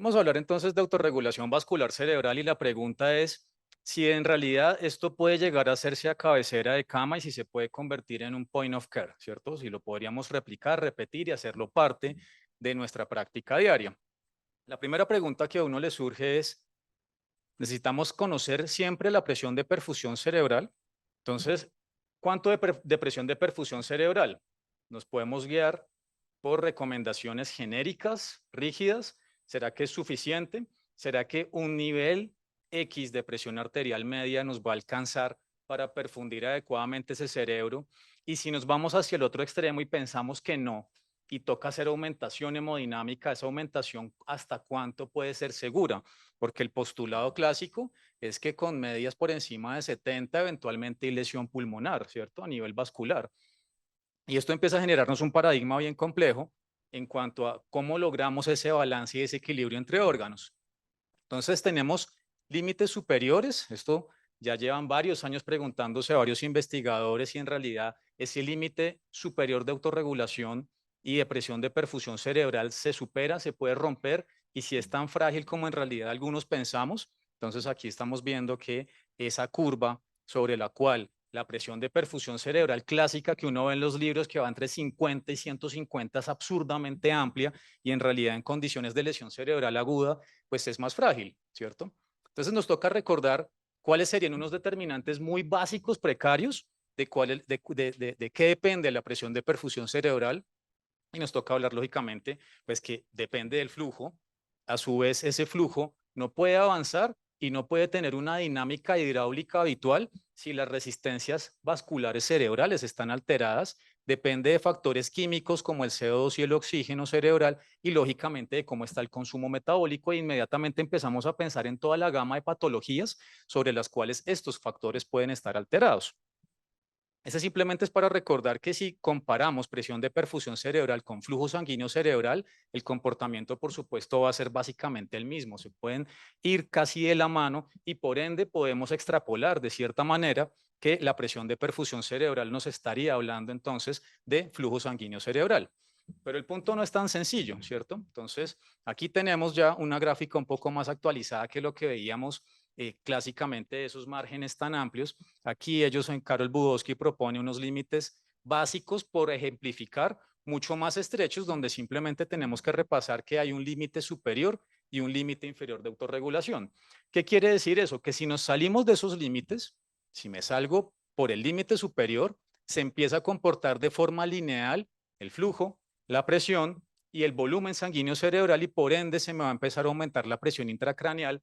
Vamos a hablar entonces de autorregulación vascular cerebral y la pregunta es si en realidad esto puede llegar a hacerse a cabecera de cama y si se puede convertir en un point of care, ¿cierto? Si lo podríamos replicar, repetir y hacerlo parte de nuestra práctica diaria. La primera pregunta que a uno le surge es, ¿necesitamos conocer siempre la presión de perfusión cerebral? Entonces, ¿cuánto de presión de perfusión cerebral? Nos podemos guiar por recomendaciones genéricas, rígidas. ¿Será que es suficiente? ¿Será que un nivel X de presión arterial media nos va a alcanzar para perfundir adecuadamente ese cerebro? Y si nos vamos hacia el otro extremo y pensamos que no, y toca hacer aumentación hemodinámica, esa aumentación, ¿hasta cuánto puede ser segura? Porque el postulado clásico es que con medias por encima de 70 eventualmente hay lesión pulmonar, ¿cierto? A nivel vascular. Y esto empieza a generarnos un paradigma bien complejo en cuanto a cómo logramos ese balance y ese equilibrio entre órganos. Entonces tenemos límites superiores, esto ya llevan varios años preguntándose a varios investigadores y en realidad ese límite superior de autorregulación y de presión de perfusión cerebral se supera, se puede romper y si es tan frágil como en realidad algunos pensamos, entonces aquí estamos viendo que esa curva sobre la cual la presión de perfusión cerebral clásica que uno ve en los libros que va entre 50 y 150 es absurdamente amplia y en realidad en condiciones de lesión cerebral aguda pues es más frágil, ¿cierto? Entonces nos toca recordar cuáles serían unos determinantes muy básicos, precarios, de qué depende la presión de perfusión cerebral y nos toca hablar lógicamente, pues que depende del flujo. A su vez, ese flujo no puede avanzar y no puede tener una dinámica hidráulica habitual si las resistencias vasculares cerebrales están alteradas. Depende de factores químicos como el CO2 y el oxígeno cerebral y lógicamente de cómo está el consumo metabólico e inmediatamente empezamos a pensar en toda la gama de patologías sobre las cuales estos factores pueden estar alterados. Ese simplemente es para recordar que si comparamos presión de perfusión cerebral con flujo sanguíneo cerebral, el comportamiento, por supuesto, va a ser básicamente el mismo. Se pueden ir casi de la mano y por ende podemos extrapolar de cierta manera que la presión de perfusión cerebral nos estaría hablando entonces de flujo sanguíneo cerebral. Pero el punto no es tan sencillo, ¿cierto? Entonces, aquí tenemos ya una gráfica un poco más actualizada que lo que veíamos clásicamente esos márgenes tan amplios. Aquí ellos en Karol Budowski propone unos límites básicos por ejemplificar mucho más estrechos donde simplemente tenemos que repasar que hay un límite superior y un límite inferior de autorregulación. ¿Qué quiere decir eso? Que si nos salimos de esos límites, si me salgo por el límite superior, se empieza a comportar de forma lineal el flujo, la presión y el volumen sanguíneo cerebral y por ende se me va a empezar a aumentar la presión intracraneal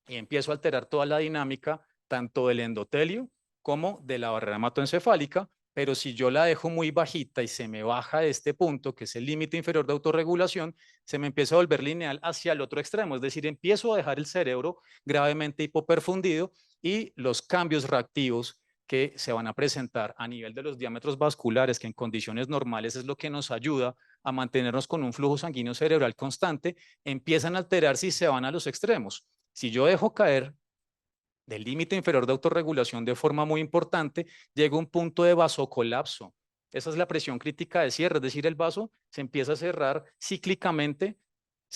y empiezo a alterar toda la dinámica tanto del endotelio como de la barrera hematoencefálica, pero si yo la dejo muy bajita y se me baja de este punto, que es el límite inferior de autorregulación, se me empieza a volver lineal hacia el otro extremo, es decir, empiezo a dejar el cerebro gravemente hipoperfundido y los cambios reactivos que se van a presentar a nivel de los diámetros vasculares, que en condiciones normales es lo que nos ayuda a mantenernos con un flujo sanguíneo cerebral constante, empiezan a alterarse y se van a los extremos. Si yo dejo caer del límite inferior de autorregulación de forma muy importante, llega un punto de vasocolapso. Esa es la presión crítica de cierre, es decir, el vaso se empieza a cerrar cíclicamente,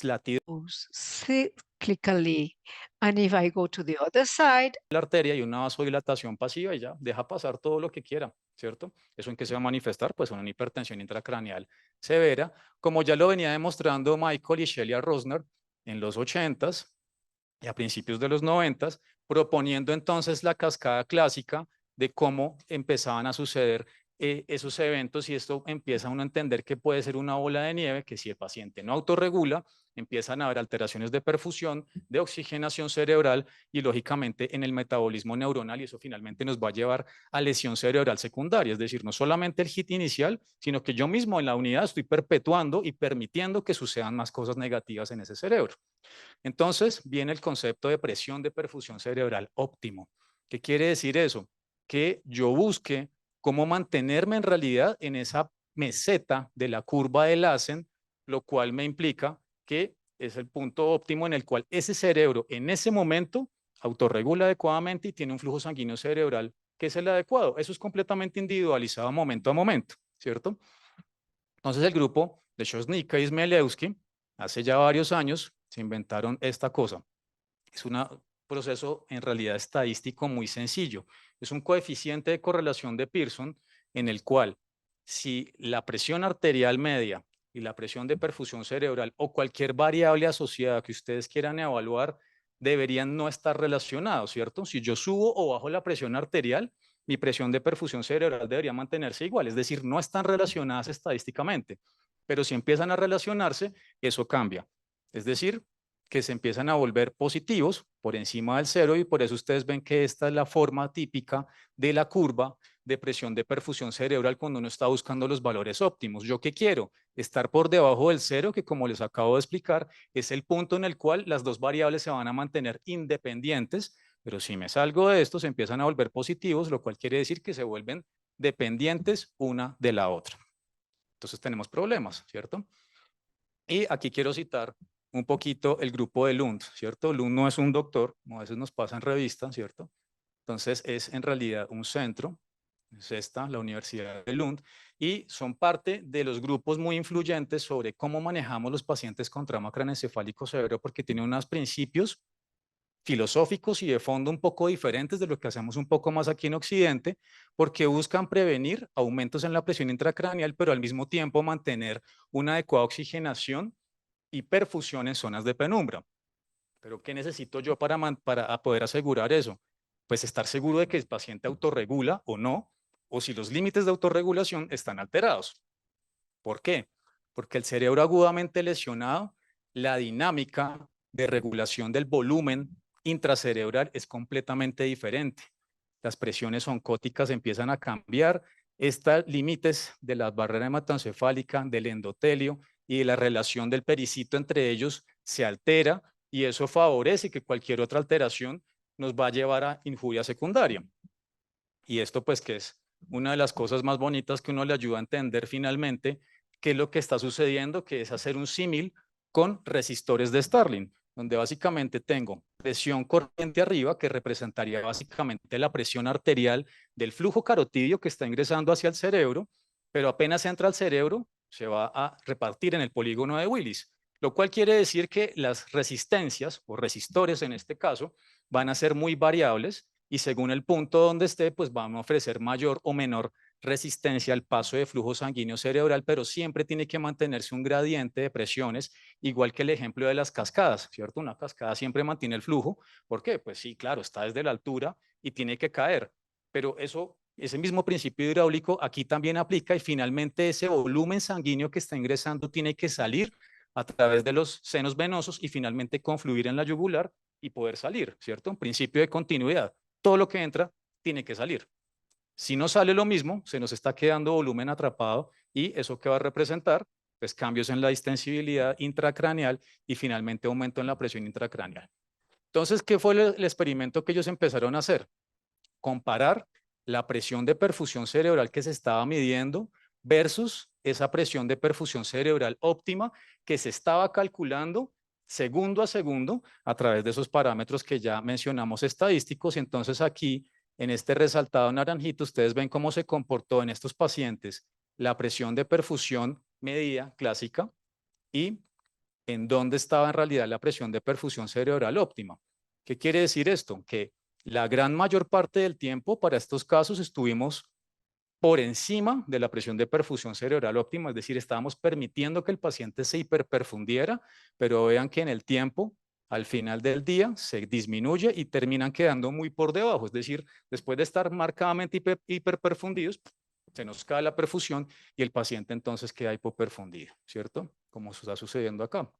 latido Moves cyclically. And if I go to the other side, la arteria y una vasodilatación pasiva y ya deja pasar todo lo que quiera, ¿cierto? ¿Eso en qué se va a manifestar? Pues una hipertensión intracraneal severa, como ya lo venía demostrando Michael y Shelia Rosner en los 80s y a principios de los 90s, proponiendo entonces la cascada clásica de cómo empezaban a suceder esos eventos y esto empieza uno a entender que puede ser una bola de nieve, que si el paciente no autorregula, empiezan a haber alteraciones de perfusión, de oxigenación cerebral y lógicamente en el metabolismo neuronal y eso finalmente nos va a llevar a lesión cerebral secundaria, es decir, no solamente el hit inicial, sino que yo mismo en la unidad estoy perpetuando y permitiendo que sucedan más cosas negativas en ese cerebro. Entonces viene el concepto de presión de perfusión cerebral óptimo. ¿Qué quiere decir eso? Que yo busque cómo mantenerme en realidad en esa meseta de la curva del Lassen, lo cual me implica que es el punto óptimo en el cual ese cerebro en ese momento autorregula adecuadamente y tiene un flujo sanguíneo cerebral que es el adecuado. Eso es completamente individualizado momento a momento, ¿cierto? Entonces el grupo de Schosnicka y Smelewski, hace ya varios años, se inventaron esta cosa. Es un proceso en realidad estadístico muy sencillo. Es un coeficiente de correlación de Pearson en el cual si la presión arterial media y la presión de perfusión cerebral o cualquier variable asociada que ustedes quieran evaluar deberían no estar relacionados, ¿cierto? Si yo subo o bajo la presión arterial, mi presión de perfusión cerebral debería mantenerse igual, es decir, no están relacionadas estadísticamente, pero si empiezan a relacionarse, eso cambia. Es decir, que se empiezan a volver positivos por encima del cero y por eso ustedes ven que esta es la forma típica de la curva de presión de perfusión cerebral cuando uno está buscando los valores óptimos. ¿Yo qué quiero? Estar por debajo del cero, que como les acabo de explicar, es el punto en el cual las dos variables se van a mantener independientes, pero si me salgo de esto se empiezan a volver positivos, lo cual quiere decir que se vuelven dependientes una de la otra. Entonces tenemos problemas, ¿cierto? Y aquí quiero citar un poquito el grupo de Lund, ¿cierto? Lund no es un doctor, como a veces nos pasa en revista, ¿cierto? Entonces es en realidad un centro, es esta, la Universidad de Lund, y son parte de los grupos muy influyentes sobre cómo manejamos los pacientes con trauma craneoencefálico severo, porque tiene unos principios filosóficos y de fondo un poco diferentes de lo que hacemos un poco más aquí en Occidente, porque buscan prevenir aumentos en la presión intracraneal, pero al mismo tiempo mantener una adecuada oxigenación y perfusión en zonas de penumbra. Pero ¿qué necesito yo para poder asegurar eso? Pues estar seguro de que el paciente autorregula o no, o si los límites de autorregulación están alterados. ¿Por qué? Porque el cerebro agudamente lesionado, la dinámica de regulación del volumen intracerebral es completamente diferente. Las presiones oncóticas empiezan a cambiar, estos límites de la barrera hematoencefálica, del endotelio y de la relación del pericito entre ellos se altera y eso favorece que cualquier otra alteración nos va a llevar a injuria secundaria. Y esto pues que es una de las cosas más bonitas que uno le ayuda a entender finalmente qué es lo que está sucediendo, que es hacer un símil con resistores de Starling, donde básicamente tengo presión corriente arriba, que representaría básicamente la presión arterial del flujo carotidio que está ingresando hacia el cerebro, pero apenas entra al cerebro, se va a repartir en el polígono de Willis, lo cual quiere decir que las resistencias o resistores en este caso van a ser muy variables y según el punto donde esté, pues van a ofrecer mayor o menor resistencia al paso de flujo sanguíneo cerebral, pero siempre tiene que mantenerse un gradiente de presiones, igual que el ejemplo de las cascadas, ¿cierto? Una cascada siempre mantiene el flujo. ¿Por qué? Pues sí, claro, está desde la altura y tiene que caer, pero eso, ese mismo principio hidráulico aquí también aplica y finalmente ese volumen sanguíneo que está ingresando tiene que salir a través de los senos venosos y finalmente confluir en la yugular y poder salir, ¿cierto? Un principio de continuidad. Todo lo que entra tiene que salir. Si no sale lo mismo, se nos está quedando volumen atrapado y eso que va a representar, pues cambios en la distensibilidad intracraneal y finalmente aumento en la presión intracraneal. Entonces, ¿qué fue el experimento que ellos empezaron a hacer? Comparar la presión de perfusión cerebral que se estaba midiendo versus esa presión de perfusión cerebral óptima que se estaba calculando segundo a segundo a través de esos parámetros que ya mencionamos estadísticos. Y entonces aquí, en este resaltado naranjito, ustedes ven cómo se comportó en estos pacientes la presión de perfusión medida clásica y en dónde estaba en realidad la presión de perfusión cerebral óptima. ¿Qué quiere decir esto? Que la gran mayor parte del tiempo para estos casos estuvimos por encima de la presión de perfusión cerebral óptima, es decir, estábamos permitiendo que el paciente se hiperperfundiera, pero vean que en el tiempo, al final del día, se disminuye y terminan quedando muy por debajo, es decir, después de estar marcadamente hiperperfundidos, se nos cae la perfusión y el paciente entonces queda hipoperfundido, ¿cierto? Como está sucediendo acá.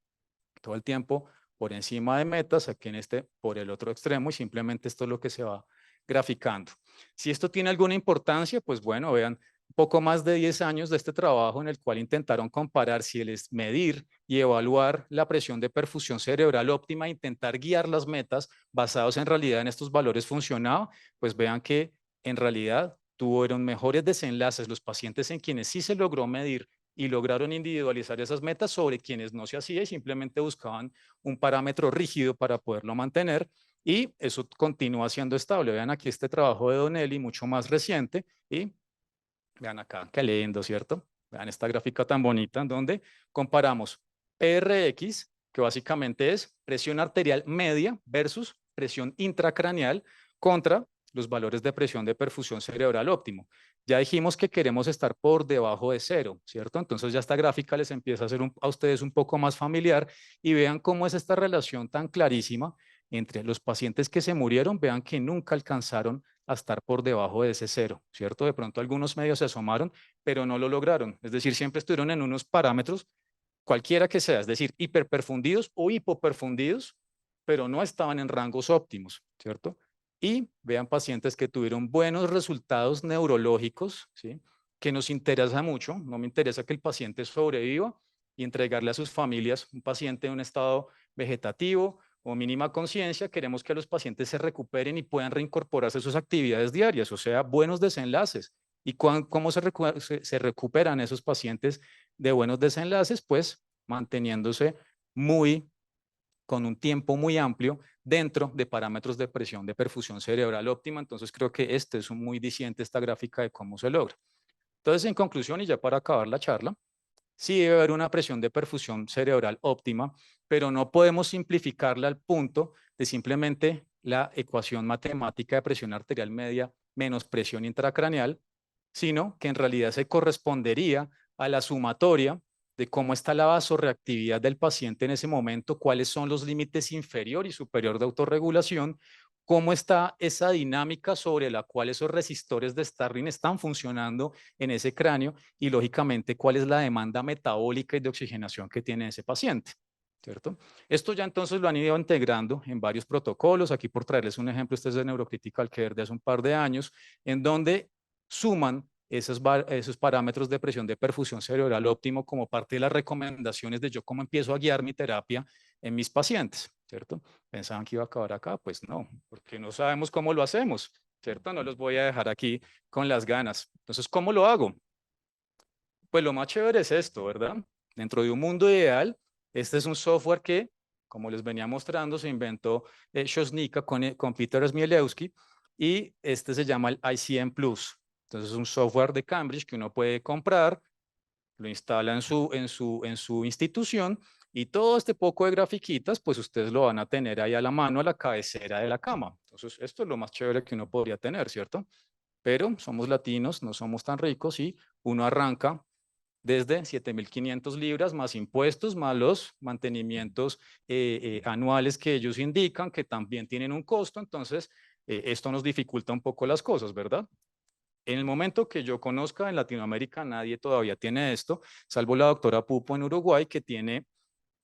Todo el tiempo por encima de metas, aquí en este por el otro extremo y simplemente esto es lo que se va graficando. Si esto tiene alguna importancia, pues bueno, vean, poco más de 10 años de este trabajo en el cual intentaron comparar si es medir y evaluar la presión de perfusión cerebral óptima, intentar guiar las metas basados en realidad en estos valores funcionaba, pues vean que en realidad tuvieron mejores desenlaces los pacientes en quienes sí se logró medir y lograron individualizar esas metas sobre quienes no se hacía y simplemente buscaban un parámetro rígido para poderlo mantener y eso continúa siendo estable. Vean aquí este trabajo de Donnelly, mucho más reciente y vean acá, qué lindo, ¿cierto? Vean esta gráfica tan bonita en donde comparamos PRX que básicamente es presión arterial media versus presión intracraneal contra los valores de presión de perfusión cerebral óptimo. Ya dijimos que queremos estar por debajo de 0, ¿cierto? Entonces ya esta gráfica les empieza a ser a ustedes un poco más familiar y vean cómo es esta relación tan clarísima entre los pacientes que se murieron, vean que nunca alcanzaron a estar por debajo de ese 0, ¿cierto? De pronto algunos medios se asomaron, pero no lo lograron. Es decir, siempre estuvieron en unos parámetros, cualquiera que sea, es decir, hiperperfundidos o hipoperfundidos, pero no estaban en rangos óptimos, ¿cierto? Y vean pacientes que tuvieron buenos resultados neurológicos, ¿sí? Que nos interesa mucho, no me interesa que el paciente sobreviva y entregarle a sus familias un paciente en un estado vegetativo o mínima conciencia, queremos que los pacientes se recuperen y puedan reincorporarse a sus actividades diarias, o sea, buenos desenlaces. ¿Y cómo se recuperan esos pacientes de buenos desenlaces? Pues manteniéndose muy con un tiempo muy amplio dentro de parámetros de presión de perfusión cerebral óptima. Entonces creo que este es muy diciente esta gráfica de cómo se logra. Entonces, en conclusión, y ya para acabar la charla, sí debe haber una presión de perfusión cerebral óptima, pero no podemos simplificarla al punto de simplemente la ecuación matemática de presión arterial media menos presión intracraneal, sino que en realidad se correspondería a la sumatoria de cómo está la vasorreactividad del paciente en ese momento, cuáles son los límites inferior y superior de autorregulación, cómo está esa dinámica sobre la cual esos resistores de Starling están funcionando en ese cráneo y lógicamente cuál es la demanda metabólica y de oxigenación que tiene ese paciente, ¿cierto? Esto ya entonces lo han ido integrando en varios protocolos. Aquí por traerles un ejemplo, este es de Neurocritical Care de hace un par de años, en donde suman esos parámetros de presión de perfusión cerebral óptimo como parte de las recomendaciones de yo cómo empiezo a guiar mi terapia en mis pacientes, ¿cierto? Pensaban que iba a acabar acá, pues no, porque no sabemos cómo lo hacemos, ¿cierto? No los voy a dejar aquí con las ganas. Entonces, ¿cómo lo hago? Pues lo más chévere es esto, ¿verdad? Dentro de un mundo ideal, este es un software que, como les venía mostrando, se inventó Sosnica con Peter Smielewski y este se llama el ICM Plus. Entonces es un software de Cambridge que uno puede comprar, lo instala en su institución y todo este poco de grafiquitas, pues ustedes lo van a tener ahí a la mano, a la cabecera de la cama. Entonces esto es lo más chévere que uno podría tener, ¿cierto? Pero somos latinos, no somos tan ricos y uno arranca desde 7.500 libras más impuestos, más los mantenimientos anuales que ellos indican, que también tienen un costo. Entonces, esto nos dificulta un poco las cosas, ¿verdad? En el momento que yo conozca en Latinoamérica, nadie todavía tiene esto, salvo la doctora Pupo en Uruguay, que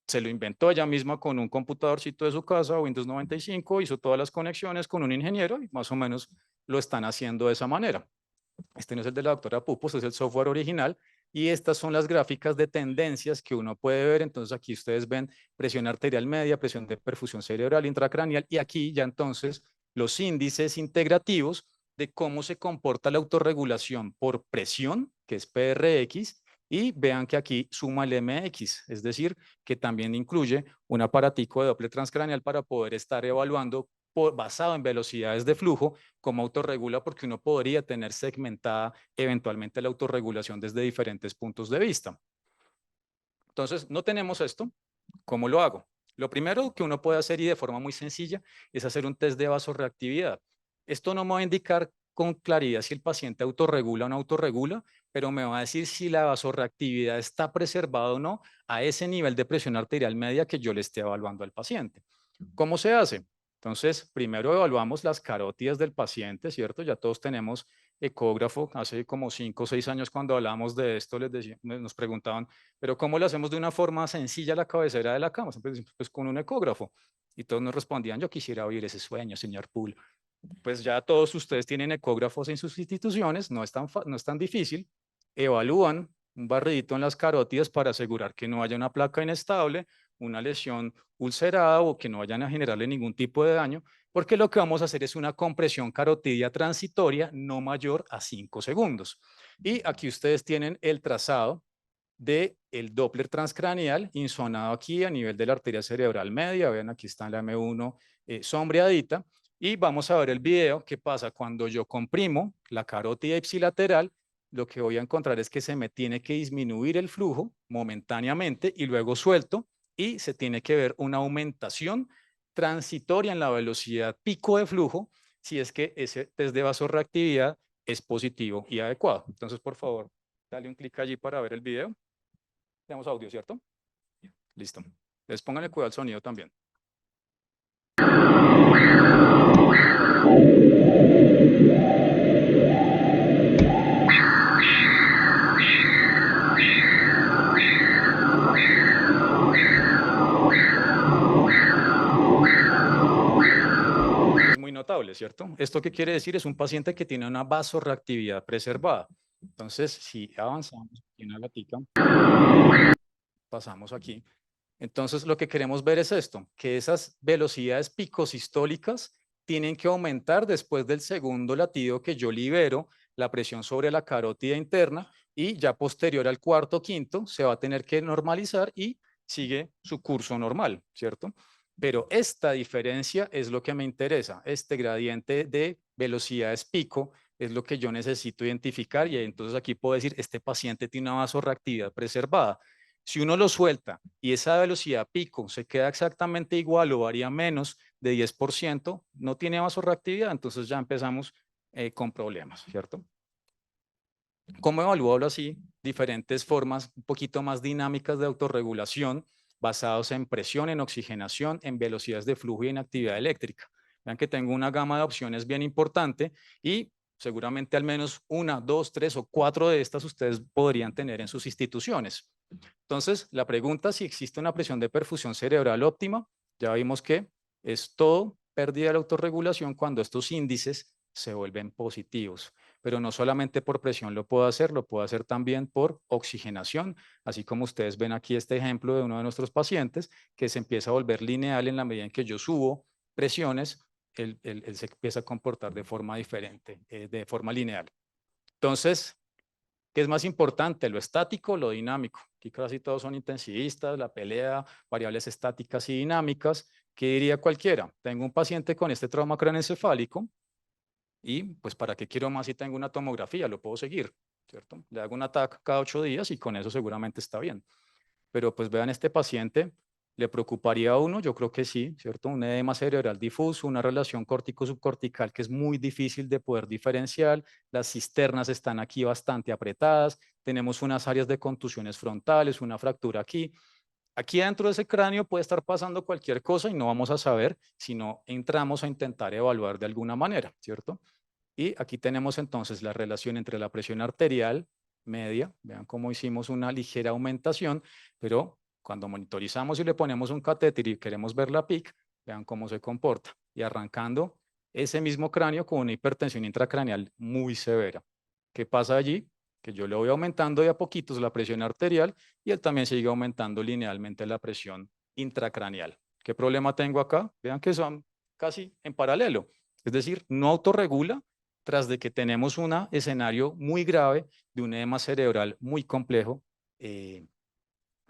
se lo inventó ella misma con un computadorcito de su casa, Windows 95, hizo todas las conexiones con un ingeniero y más o menos lo están haciendo de esa manera. Este no es el de la doctora Pupo, este es el software original y estas son las gráficas de tendencias que uno puede ver. Entonces aquí ustedes ven presión arterial media, presión de perfusión cerebral intracraneal y aquí ya entonces los índices integrativos de cómo se comporta la autorregulación por presión, que es PRX, y vean que aquí suma el MX, es decir, que también incluye un aparatico de Doppler transcraneal para poder estar evaluando basado en velocidades de flujo, cómo autorregula, porque uno podría tener segmentada eventualmente la autorregulación desde diferentes puntos de vista. Entonces, no tenemos esto. ¿Cómo lo hago? Lo primero que uno puede hacer y de forma muy sencilla es hacer un test de vasorreactividad. Esto no me va a indicar con claridad si el paciente autorregula o no autorregula, pero me va a decir si la vasorreactividad está preservada o no a ese nivel de presión arterial media que yo le esté evaluando al paciente. ¿Cómo se hace? Entonces, primero evaluamos las carótidas del paciente, ¿cierto? Ya todos tenemos ecógrafo. Hace como 5 o 6 años cuando hablábamos de esto, nos preguntaban, pero ¿cómo lo hacemos de una forma sencilla a la cabecera de la cama? Siempre decimos, pues con un ecógrafo. Y todos nos respondían, yo quisiera oír ese sueño, señor Poole. Pues ya todos ustedes tienen ecógrafos en sus instituciones, no es tan difícil. Evalúan un barridito en las carótidas para asegurar que no haya una placa inestable, una lesión ulcerada o que no vayan a generarle ningún tipo de daño, porque lo que vamos a hacer es una compresión carotidia transitoria no mayor a 5 segundos. Y aquí ustedes tienen el trazado del Doppler transcraneal insonado aquí a nivel de la arteria cerebral media. Vean, aquí está la M1 sombreadita. Y vamos a ver el video. ¿Qué pasa? Cuando yo comprimo la carótida ipsilateral, lo que voy a encontrar es que se me tiene que disminuir el flujo momentáneamente y luego suelto y se tiene que ver una aumentación transitoria en la velocidad pico de flujo si es que ese test de vasorreactividad es positivo y adecuado. Entonces, por favor, dale un clic allí para ver el video. Tenemos audio, ¿cierto? Listo. Les pónganle cuidado al sonido también. Es muy notable, ¿cierto? ¿Esto qué quiere decir? Es un paciente que tiene una vasorreactividad preservada. Entonces, si avanzamos aquí en la gatica, pasamos aquí. Entonces, lo que queremos ver es esto, que esas velocidades picosistólicas tienen que aumentar después del segundo latido que yo libero la presión sobre la carótida interna y ya posterior al cuarto o quinto se va a tener que normalizar y sigue su curso normal, ¿cierto? Pero esta diferencia es lo que me interesa, este gradiente de velocidades pico es lo que yo necesito identificar y entonces aquí puedo decir, este paciente tiene una vasorreactividad preservada. Si uno lo suelta y esa velocidad pico se queda exactamente igual o varía menos de 10%, no tiene vasorreactividad, entonces ya empezamos con problemas, ¿cierto? ¿Cómo evaluarlo así? Diferentes formas un poquito más dinámicas de autorregulación basados en presión, en oxigenación, en velocidades de flujo y en actividad eléctrica. Vean que tengo una gama de opciones bien importante y seguramente al menos una, dos, tres o cuatro de estas ustedes podrían tener en sus instituciones. Entonces, la pregunta si existe una presión de perfusión cerebral óptima, ya vimos que es todo pérdida de la autorregulación cuando estos índices se vuelven positivos. Pero no solamente por presión lo puedo hacer también por oxigenación, así como ustedes ven aquí este ejemplo de uno de nuestros pacientes que se empieza a volver lineal en la medida en que yo subo presiones, él se empieza a comportar de forma diferente, de forma lineal. Entonces, ¿qué es más importante, lo estático o lo dinámico? Aquí casi todos son intensivistas, la pelea, variables estáticas y dinámicas. ¿Qué diría cualquiera? Tengo un paciente con este trauma craneoencefálico y pues ¿para qué quiero más si tengo una tomografía? Lo puedo seguir, ¿cierto? Le hago un TAC cada 8 días y con eso seguramente está bien. Pero pues vean este paciente, ¿le preocuparía a uno? Yo creo que sí, ¿cierto? Un edema cerebral difuso, una relación córtico-subcortical que es muy difícil de poder diferenciar, las cisternas están aquí bastante apretadas, tenemos unas áreas de contusiones frontales, una fractura aquí. Aquí dentro de ese cráneo puede estar pasando cualquier cosa y no vamos a saber si no entramos a intentar evaluar de alguna manera, ¿cierto? Y aquí tenemos entonces la relación entre la presión arterial media, vean cómo hicimos una ligera aumentación, pero cuando monitorizamos y le ponemos un catéter y queremos ver la PIC, vean cómo se comporta. Y arrancando ese mismo cráneo con una hipertensión intracraneal muy severa. ¿Qué pasa allí? Que yo le voy aumentando de a poquitos la presión arterial y él también sigue aumentando linealmente la presión intracraneal. ¿Qué problema tengo acá? Vean que son casi en paralelo. Es decir, no autorregula tras de que tenemos un escenario muy grave de un edema cerebral muy complejo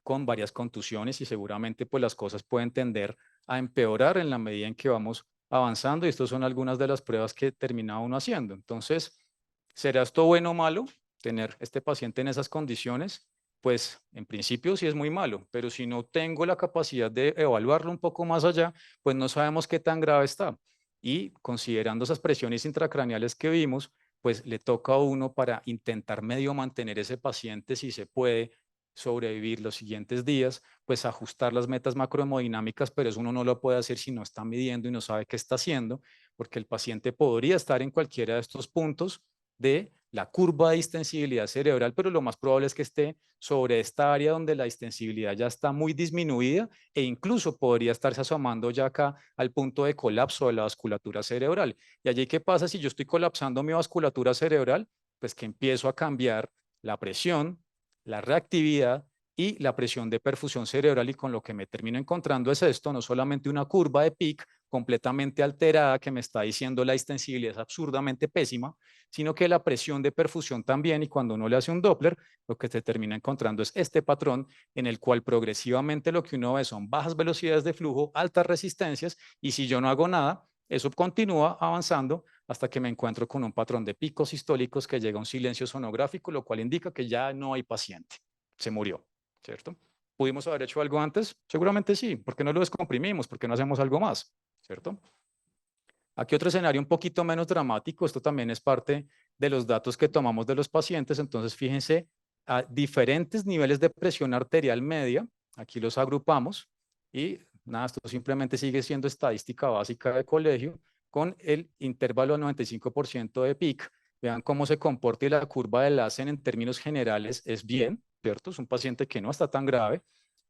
con varias contusiones y seguramente pues las cosas pueden tender a empeorar en la medida en que vamos avanzando y estas son algunas de las pruebas que termina uno haciendo. Entonces, ¿será esto bueno o malo tener este paciente en esas condiciones? Pues en principio sí es muy malo, pero si no tengo la capacidad de evaluarlo un poco más allá, pues no sabemos qué tan grave está. Y considerando esas presiones intracraneales que vimos, pues le toca a uno para intentar medio mantener ese paciente si se puede sobrevivir los siguientes días, pues ajustar las metas macrohemodinámicas, pero eso uno no lo puede hacer si no está midiendo y no sabe qué está haciendo, porque el paciente podría estar en cualquiera de estos puntos de la curva de distensibilidad cerebral, pero lo más probable es que esté sobre esta área donde la distensibilidad ya está muy disminuida e incluso podría estarse asomando ya acá al punto de colapso de la vasculatura cerebral. ¿Y allí qué pasa si yo estoy colapsando mi vasculatura cerebral? Pues que empiezo a cambiar la presión, la reactividad y la presión de perfusión cerebral y con lo que me termino encontrando es esto, no solamente una curva de PIC completamente alterada que me está diciendo la distensibilidad es absurdamente pésima, sino que la presión de perfusión también y cuando uno le hace un Doppler, lo que se termina encontrando es este patrón en el cual progresivamente lo que uno ve son bajas velocidades de flujo, altas resistencias y si yo no hago nada, eso continúa avanzando hasta que me encuentro con un patrón de picos sistólicos que llega a un silencio sonográfico, lo cual indica que ya no hay paciente, se murió, ¿cierto? ¿Pudimos haber hecho algo antes? Seguramente sí. ¿Por qué no lo descomprimimos? ¿Por qué no hacemos algo más? ¿Cierto? Aquí otro escenario un poquito menos dramático. Esto también es parte de los datos que tomamos de los pacientes. Entonces, fíjense, a diferentes niveles de presión arterial media, aquí los agrupamos y nada, esto simplemente sigue siendo estadística básica de colegio con el intervalo del 95% de peak. Vean cómo se comporta y la curva de Lassen en términos generales es bien, ¿cierto? Es un paciente que no está tan grave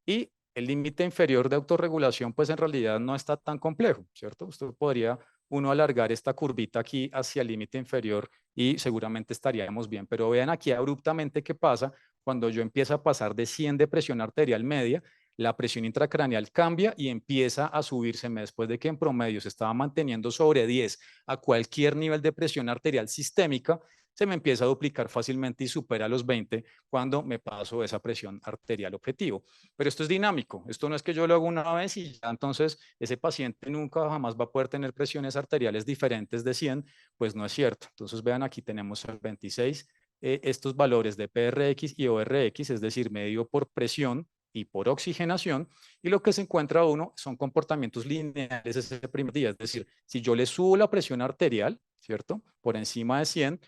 y el límite inferior de autorregulación, pues en realidad no está tan complejo, ¿cierto? Usted podría uno alargar esta curvita aquí hacia el límite inferior y seguramente estaríamos bien. Pero vean aquí abruptamente qué pasa cuando yo empiezo a pasar de 100 de presión arterial media, la presión intracraneal cambia y empieza a subírseme después de que en promedio se estaba manteniendo sobre 10 a cualquier nivel de presión arterial sistémica, se me empieza a duplicar fácilmente y supera los 20 cuando me paso esa presión arterial objetivo. Pero esto es dinámico, esto no es que yo lo hago una vez y ya entonces ese paciente nunca jamás va a poder tener presiones arteriales diferentes de 100, pues no es cierto. Entonces vean aquí tenemos el 26, estos valores de PRX y ORX, es decir, medido por presión y por oxigenación, y lo que se encuentra uno son comportamientos lineales ese primer día, es decir, si yo le subo la presión arterial, ¿cierto? Por encima de 100,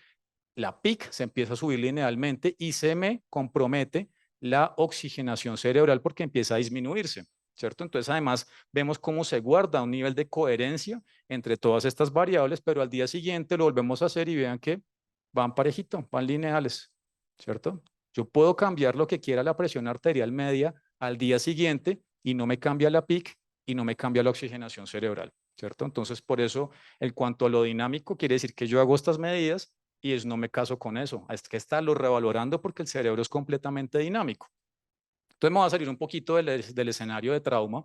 la PIC se empieza a subir linealmente y se me compromete la oxigenación cerebral porque empieza a disminuirse, ¿cierto? Entonces, además, vemos cómo se guarda un nivel de coherencia entre todas estas variables, pero al día siguiente lo volvemos a hacer y vean que van parejito, van lineales, ¿cierto? Yo puedo cambiar lo que quiera la presión arterial media al día siguiente y no me cambia la PIC y no me cambia la oxigenación cerebral, ¿cierto? Entonces, por eso, en cuanto a lo dinámico, quiere decir que yo hago estas medidas y es, no me caso con eso. Es que estarlo revalorando porque el cerebro es completamente dinámico. Entonces me voy a salir un poquito del escenario de trauma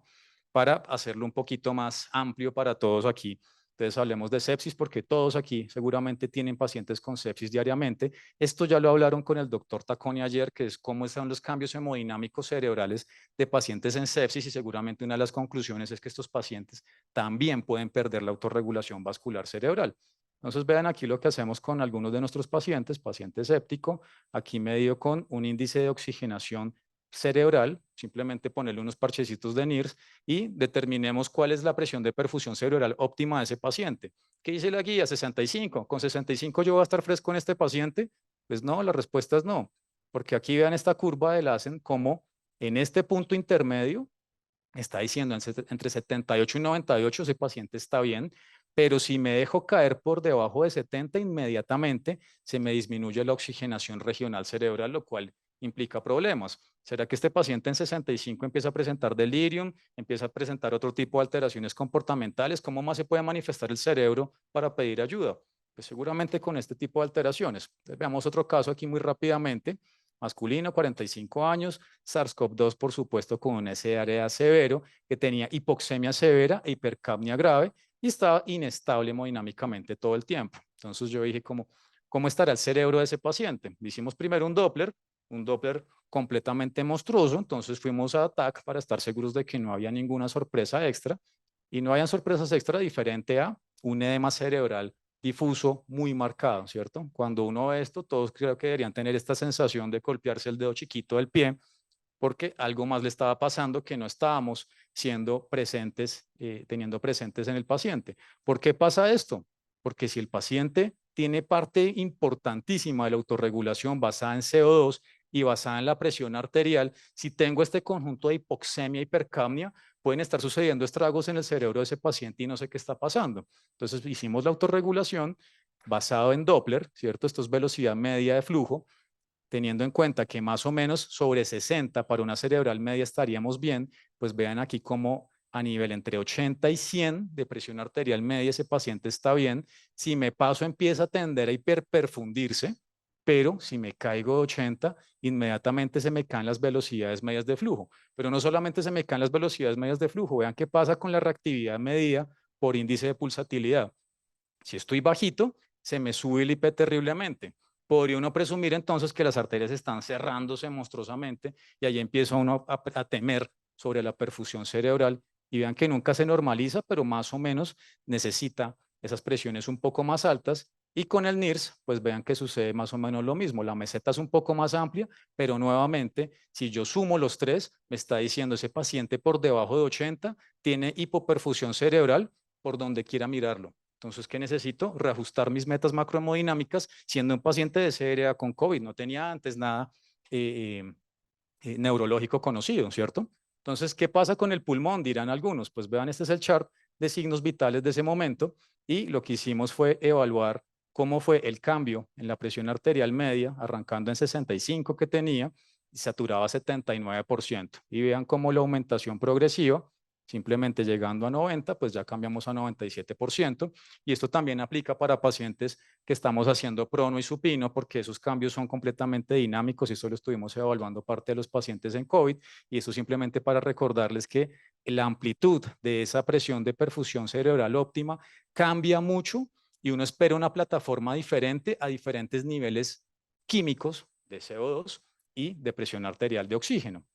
para hacerlo un poquito más amplio para todos aquí. Entonces hablemos de sepsis porque todos aquí seguramente tienen pacientes con sepsis diariamente. Esto ya lo hablaron con el doctor Tacconi ayer, que es cómo están los cambios hemodinámicos cerebrales de pacientes en sepsis y seguramente una de las conclusiones es que estos pacientes también pueden perder la autorregulación vascular cerebral. Entonces vean aquí lo que hacemos con algunos de nuestros pacientes, paciente séptico, aquí medido con un índice de oxigenación cerebral, simplemente ponerle unos parchecitos de NIRS y determinemos cuál es la presión de perfusión cerebral óptima de ese paciente. ¿Qué dice la guía? 65. ¿Con 65 yo voy a estar fresco en este paciente? Pues no, la respuesta es no, porque aquí vean esta curva del ASEN como en este punto intermedio está diciendo entre 78 y 98 ese paciente está bien, pero si me dejo caer por debajo de 70 inmediatamente se me disminuye la oxigenación regional cerebral, lo cual implica problemas. ¿Será que este paciente en 65 empieza a presentar delirium, empieza a presentar otro tipo de alteraciones comportamentales? ¿Cómo más se puede manifestar el cerebro para pedir ayuda? Pues seguramente con este tipo de alteraciones. Entonces, veamos otro caso aquí muy rápidamente. Masculino, 45 años, SARS-CoV-2, por supuesto, con un SARA severo, que tenía hipoxemia severa e hipercapnia grave y estaba inestable hemodinámicamente todo el tiempo. Entonces yo dije, ¿cómo estará el cerebro de ese paciente? Hicimos primero un Doppler completamente monstruoso, entonces fuimos a TAC para estar seguros de que no había ninguna sorpresa extra y no hayan sorpresas extra diferente a un edema cerebral difuso muy marcado, ¿cierto? Cuando uno ve esto, todos creo que deberían tener esta sensación de golpearse el dedo chiquito del pie, porque algo más le estaba pasando que no estábamos siendo presentes, teniendo presentes en el paciente. ¿Por qué pasa esto? Porque si el paciente tiene parte importantísima de la autorregulación basada en CO2 y basada en la presión arterial, si tengo este conjunto de hipoxemia, hipercapnia, pueden estar sucediendo estragos en el cerebro de ese paciente y no sé qué está pasando. Entonces hicimos la autorregulación basado en Doppler, ¿cierto? Esto es velocidad media de flujo, teniendo en cuenta que más o menos sobre 60 para una cerebral media estaríamos bien, pues vean aquí cómo a nivel entre 80 y 100 de presión arterial media ese paciente está bien. Si me paso empieza a tender a hiperperfundirse, pero si me caigo de 80, inmediatamente se me caen las velocidades medias de flujo. Pero no solamente se me caen las velocidades medias de flujo, vean qué pasa con la reactividad medida por índice de pulsatilidad. Si estoy bajito, se me sube el IP terriblemente. Podría uno presumir entonces que las arterias están cerrándose monstruosamente y ahí empieza uno a temer sobre la perfusión cerebral y vean que nunca se normaliza, pero más o menos necesita esas presiones un poco más altas Y con el NIRS, pues vean que sucede más o menos lo mismo. La meseta es un poco más amplia, pero nuevamente, si yo sumo los tres, me está diciendo ese paciente por debajo de 80 tiene hipoperfusión cerebral por donde quiera mirarlo. Entonces, ¿qué necesito? Reajustar mis metas macrohemodinámicas siendo un paciente de CRA con COVID. No tenía antes nada neurológico conocido, ¿cierto? Entonces, ¿qué pasa con el pulmón? Dirán algunos. Pues vean, este es el chart de signos vitales de ese momento y lo que hicimos fue evaluar cómo fue el cambio en la presión arterial media, arrancando en 65 que tenía y saturaba 79%. Y vean cómo la aumentación progresiva, simplemente llegando a 90, pues ya cambiamos a 97%. Y esto también aplica para pacientes que estamos haciendo prono y supino, porque esos cambios son completamente dinámicos y solo estuvimos evaluando parte de los pacientes en COVID. Y eso simplemente para recordarles que la amplitud de esa presión de perfusión cerebral óptima cambia mucho y uno espera una plataforma diferente a diferentes niveles químicos de CO2 y de presión arterial de oxígeno.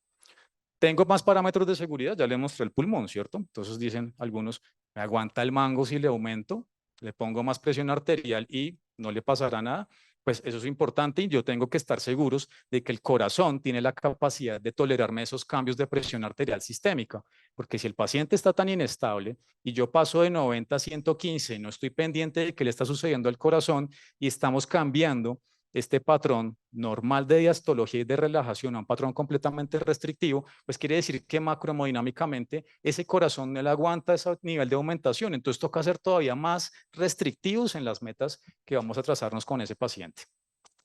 Tengo más parámetros de seguridad, ya le mostré el pulmón, ¿cierto? Entonces dicen algunos, me aguanta el mango si le aumento, le pongo más presión arterial y no le pasará nada. Pues eso es importante y yo tengo que estar seguros de que el corazón tiene la capacidad de tolerarme esos cambios de presión arterial sistémica, porque si el paciente está tan inestable y yo paso de 90 a 115, no estoy pendiente de qué le está sucediendo al corazón y estamos cambiando este patrón normal de diastología y de relajación a un patrón completamente restrictivo, pues quiere decir que macrohemodinámicamente ese corazón no le aguanta ese nivel de aumentación. Entonces toca ser todavía más restrictivos en las metas que vamos a trazarnos con ese paciente.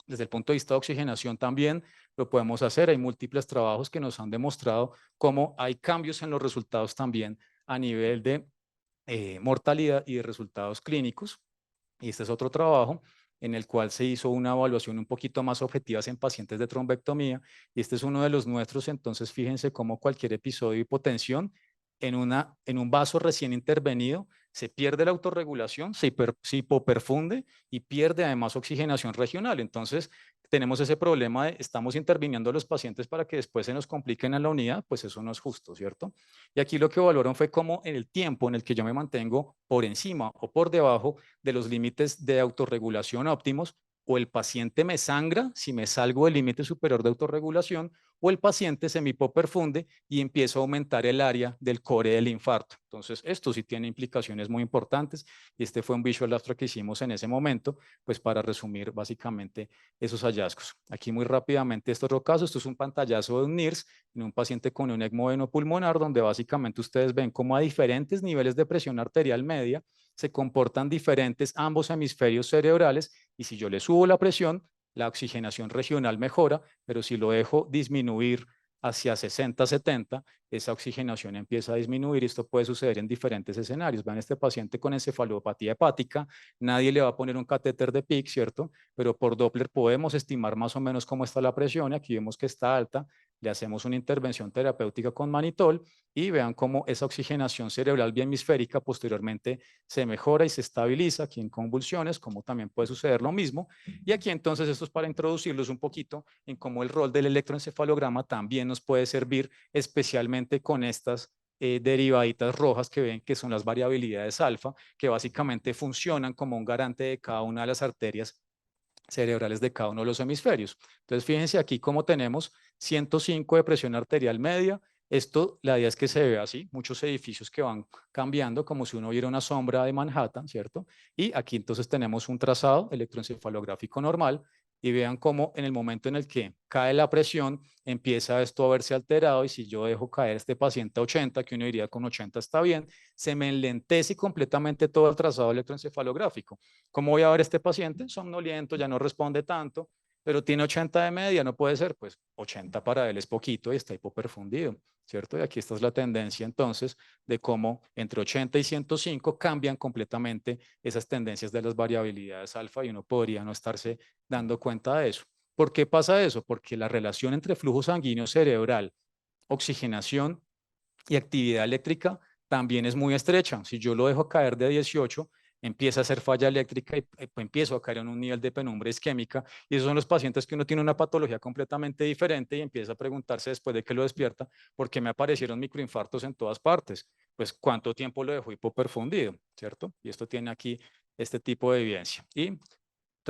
Desde el punto de vista de oxigenación también lo podemos hacer. Hay múltiples trabajos que nos han demostrado cómo hay cambios en los resultados también a nivel de mortalidad y de resultados clínicos. Y este es otro trabajo en el cual se hizo una evaluación un poquito más objetiva en pacientes de trombectomía. Y este es uno de los nuestros. Entonces, fíjense cómo cualquier episodio de hipotensión en un vaso recién intervenido se pierde la autorregulación, se hipoperfunde y pierde además oxigenación regional. Entonces, tenemos ese problema de estamos interviniendo a los pacientes para que después se nos compliquen en la unidad, pues eso no es justo, ¿cierto? Y aquí lo que valoraron fue cómo en el tiempo en el que yo me mantengo por encima o por debajo de los límites de autorregulación óptimos, o el paciente me sangra si me salgo del límite superior de autorregulación, o el paciente se me hipoperfunde y empiezo a aumentar el área del core del infarto. Entonces, esto sí tiene implicaciones muy importantes y este fue un visual abstract que hicimos en ese momento, pues para resumir básicamente esos hallazgos. Aquí muy rápidamente este otro caso, esto es un pantallazo de un NIRS en un paciente con un ECMO venopulmonar, donde básicamente ustedes ven cómo a diferentes niveles de presión arterial media se comportan diferentes ambos hemisferios cerebrales y si yo le subo la presión, la oxigenación regional mejora, pero si lo dejo disminuir hacia 60, 70, esa oxigenación empieza a disminuir y esto puede suceder en diferentes escenarios. Vean este paciente con encefalopatía hepática, nadie le va a poner un catéter de PIC, ¿cierto? Pero por Doppler podemos estimar más o menos cómo está la presión y aquí vemos que está alta, le hacemos una intervención terapéutica con manitol y vean cómo esa oxigenación cerebral bihemisférica posteriormente se mejora y se estabiliza aquí en convulsiones, como también puede suceder lo mismo. Y aquí entonces esto es para introducirlos un poquito en cómo el rol del electroencefalograma también nos puede servir, especialmente con estas derivaditas rojas que ven que son las variabilidades alfa, que básicamente funcionan como un garante de cada una de las arterias cerebrales de cada uno de los hemisferios. Entonces, fíjense aquí cómo tenemos 105 de presión arterial media. Esto, la idea es que se vea así, muchos edificios que van cambiando, como si uno viera una sombra de Manhattan, ¿cierto? Y aquí entonces tenemos un trazado electroencefalográfico normal y vean cómo en el momento en el que cae la presión, empieza esto a verse alterado y si yo dejo caer este paciente a 80, que uno diría con 80 está bien, se me enlentece completamente todo el trazado electroencefalográfico. ¿Cómo voy a ver este paciente? Somnoliento, ya no responde tanto, pero tiene 80 de media, no puede ser, pues 80 para él es poquito y está hipoperfundido, ¿cierto? Y aquí esta es la tendencia entonces de cómo entre 80 y 105 cambian completamente esas tendencias de las variabilidades alfa y uno podría no estarse dando cuenta de eso. ¿Por qué pasa eso? Porque la relación entre flujo sanguíneo cerebral, oxigenación y actividad eléctrica también es muy estrecha. Si yo lo dejo caer de 18, empieza a hacer falla eléctrica y empiezo a caer en un nivel de penumbra isquémica. Y esos son los pacientes que uno tiene una patología completamente diferente y empieza a preguntarse después de que lo despierta, ¿por qué me aparecieron microinfartos en todas partes? Pues cuánto tiempo lo dejó hipoperfundido, ¿cierto? Y esto tiene aquí este tipo de evidencia. Y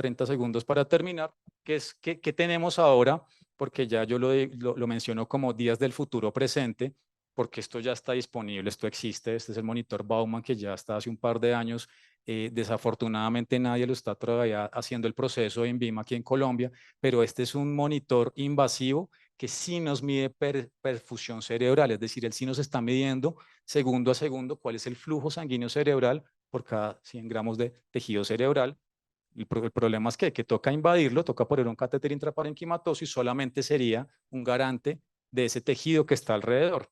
30 segundos para terminar, ¿qué tenemos ahora? Porque ya yo lo menciono como días del futuro presente, porque esto ya está disponible, esto existe, este es el monitor Baumann que ya está hace un par de años. Desafortunadamente nadie lo está todavía haciendo el proceso en BIM aquí en Colombia, pero este es un monitor invasivo que sí nos mide perfusión cerebral, es decir, él sí nos está midiendo segundo a segundo cuál es el flujo sanguíneo cerebral por cada 100 gramos de tejido cerebral. El problema es que toca invadirlo, toca poner un catéter intraparenquimatoso y solamente sería un garante de ese tejido que está alrededor.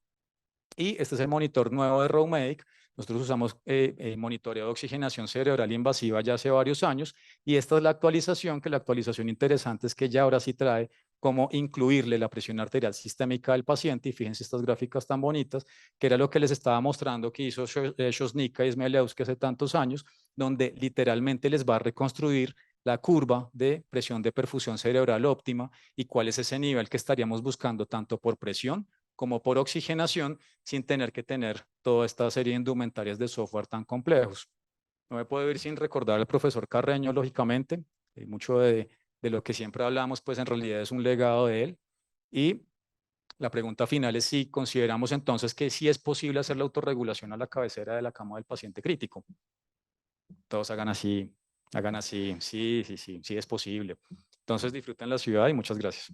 Y este es el monitor nuevo de Raumedic. Nosotros usamos monitoreo de oxigenación cerebral invasiva ya hace varios años y esta es la actualización, que la actualización interesante es que ya ahora sí trae cómo incluirle la presión arterial sistémica del paciente y fíjense estas gráficas tan bonitas, que era lo que les estaba mostrando que hizo Sosnica y Smelewski hace tantos años, donde literalmente les va a reconstruir la curva de presión de perfusión cerebral óptima y cuál es ese nivel que estaríamos buscando tanto por presión como por oxigenación, sin tener que tener toda esta serie de indumentarias de software tan complejos. No me puedo ir sin recordar al profesor Carreño, lógicamente, mucho de lo que siempre hablamos, pues en realidad es un legado de él. Y la pregunta final es si consideramos entonces que sí es posible hacer la autorregulación a la cabecera de la cama del paciente crítico. Todos hagan así, sí, sí, sí, sí es posible. Entonces disfruten la ciudad y muchas gracias.